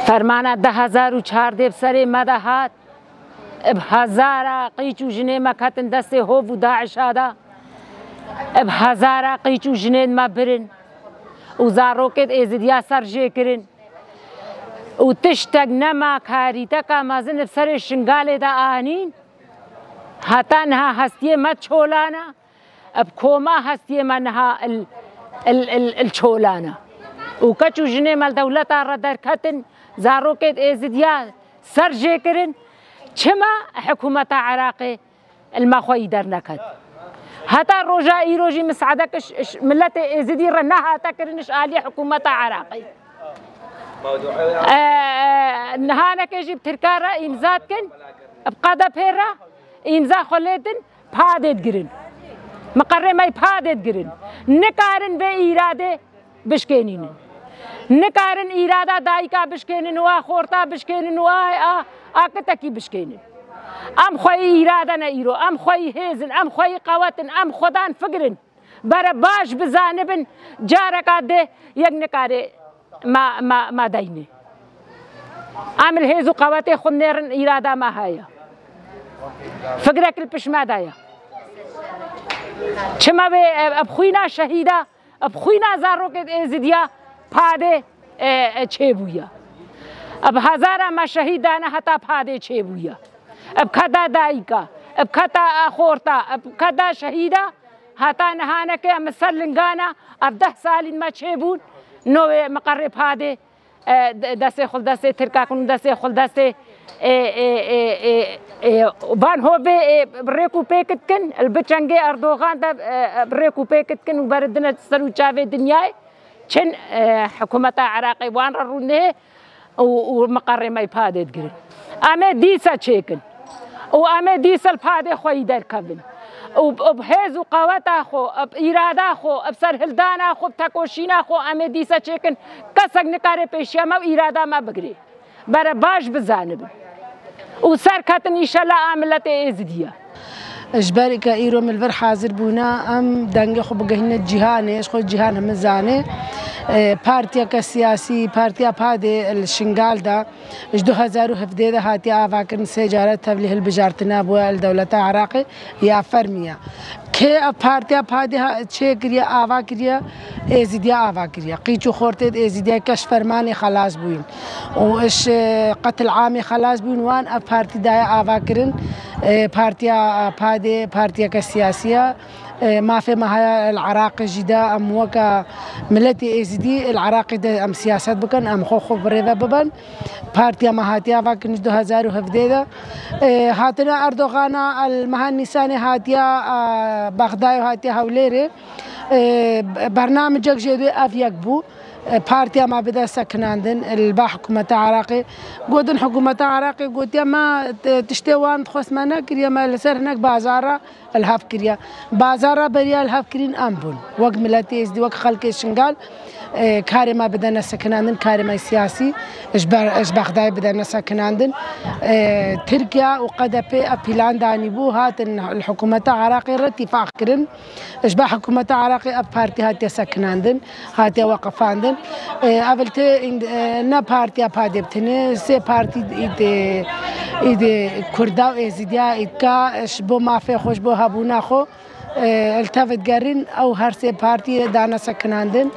فرمانه 1014 بسر مدهات ب1000 قیچ و جنه مکتن دست هوف و داعش هادا ب1000 قیچ و جنه ما برن و زاروکت ازدیا سر جه کرن و تشتگ نما کاری تکا مازن بسر شنگال دا آهنین حتی نها هستی ما چولانا اب کوما هستی ما نها الچولانا و کچو جنه مال دولتا را در کتن زاروکت ازدیا سر جه کرن چما حکومت عراقی المخوی در نکد حتی روزی مساعدکش ملت ازدی را نه تکرنش عالی حکومت عراقی نهانك يجيب تركارا إمزاد كن بقادة بيرا إمزا خليتن بادت قرن مقرر ما يبادت قرن نكارن بإرادة بشكينين نكارن إرادة دايكا بشكينين وخورتا بشكينين آكتكي بشكينين أم خوي إرادة نيرو أم خوي هيزن أم خوي قواتن أم خدان فقرن برا باش بزانبن جاركا ده يغنكاري ما دايني عامل هيزو قواتي خنيرن إرادة ما هيا فقرك البش ما دايا چما بخوينا شهيدة بخوينا زاروك ازديا پاده چه بويا اب 1000 ما شهيدانا حتى پاده چه بويا اب کدا دايكا اب کدا خورتا اب کدا شهيدة حتى نهانك مسلنگانا اب 10 سال ما چه بون نو مقرب هذا دسته خل دسته تركاكون دسته خل دسته بان هو بريكو بيكت كن البتشنجي أردوغان ده بريكو بيكت كن وبردنا تسلو شافي دنياي شن حكومة عراقي وان رونه ومقرر ما يبادر قرن أمي ديسا شيكن وأمي ديسا البادر خوي در كابن وبهز وقوات أخو بإرادة أخو بسر هلدان أخو بتكوشين أخو أمي ديسا چكن كسق نكاري بيشيا ما وإرادة ما بقري برا باش بزانب وسر كتن إن شاء الله عملت إزديا إجباري كإيرو من الفر حاضر بونا أم دنگ خو بجهنة جهانه إيش خو جهان هم زانه بارتيا كسياسي بارتيا بهذا الشنغال دا إيش 2017 ده هاتي أفكر سجارة تبليه البجارتنا بوا الدولة العراقية يا فرمية كه بارتيا بهذا شيء كريا آوا كريا إزديا آوا كريا قيتو خورتة إزديا كش فرماني خلاص بوين وإيش قتل عامي خلاص بوين وان بارتي دا آوا كرن بارتيا بهذا بارتيا كسياسية ما في معها العراق جدا أم وكا ملتي إزدي العراق ده أم سياسات بكن أم خوخ بريفا ببن بارتيا مهاتيا فاكن 2017 هاتنا أردوغانا المهنساني هاتيا بغداد هاتيا هوليري برنامجك جدي أفيك بو بارتيا ما بدأ سكناندن البا حكومة عراقي قودن حكومة عراقي قلت يا ما تشتوان تخص ما نكريا ما لسر هناك بازارة الهاف كريا بازارة بريا الهاف كرين أمبون وقت ملاتي إزدي وقت خلق الشنغال كاري ما بدأنا سكناندن كاري ما سياسي إش بغداد بدأنا سكناندن تركيا وقد بيلان داني بو هات الحكومة عراقي رتفاق كرن إش حكومة عراقي بارتي هات سكناندن هات وقفاندن أولته نا بارتي أبادي بتني سه بارتي إيد كردا وإزديا إدكا إش بو ما في خوش بو هابونا خو التفت قرن أو هرسي بارتي دانا سكناندن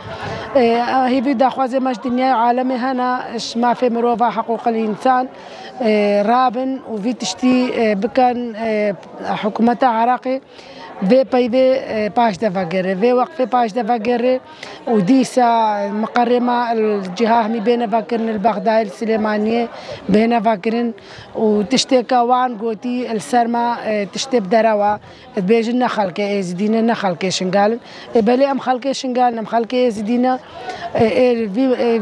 هي في دخوازي مش دنيا عالمي هنا إش ما في مروفة حقوق الإنسان رابن وفي تشتي بكن حكومة عراقي في بايدي باش دفاقري في وقفة باش دفاقري وديسا مقرمة الجهة مي بين فاكرن البغداد السليمانية بين فاكرن وتشتكى وان قوتي السرما تشتي بدروا بيجنا خلقي ازدينا نخلقي شنقالن بلي ام خلقي شنقالن ام خلقي ازدينا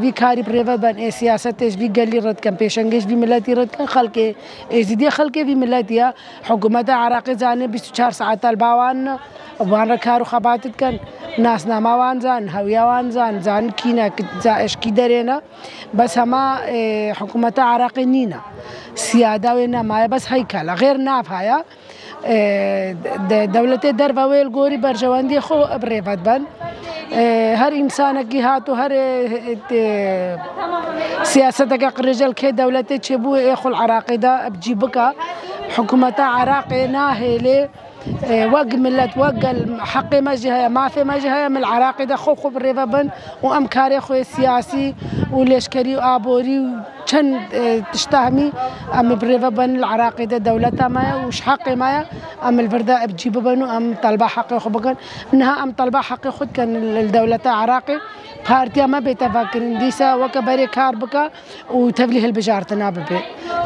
في كاري بريفا بان سياسة في قالي رد كان بيشنجش في ملاتي رد كان خلقي ازدي خلقي في ملاتي حكومة عراقي زاني 24 ساعة الباوان وان ركارو خباتت كان ناس نما وان زان هويا وان زان كينا ايش كي درينا بس هما حكومة عراقي نينا سيادة وينا ما بس هيكل غير نافها دولة دربا ويل غوري برجواندي خو بريفات بان هر إنسانك هاتو هر سياستك الرجال كي دولتي تشبو إخو العراقي دا بجيبك حكومة عراقي ناهي وق ملت وق حقي ما جهه ما في ما جهه من العراقي ده خو بالريفبن وامكاري خو سياسي وليشكري وابوري كان تشتهمي ام بالريفبن العراقي ده دولتها ما وش حقي ما ام البرداء بجيب بنو ام طلبه حقي خو بكن انها ام طلبه حقي خد كان الدولة عراقي بارتيا ما بيتفكرين ديسا وكبري كاربكا وتفليه البجارتنا ببي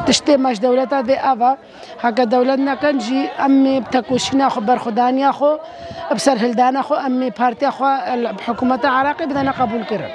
تشتي ماش دولتها بي افا هكا دولتنا كان جي امي بتكوشنا خو برخدانيا خو بسر هلدانا خو امي بارتيا خو بحكومة عراقي بدنا قبول كرم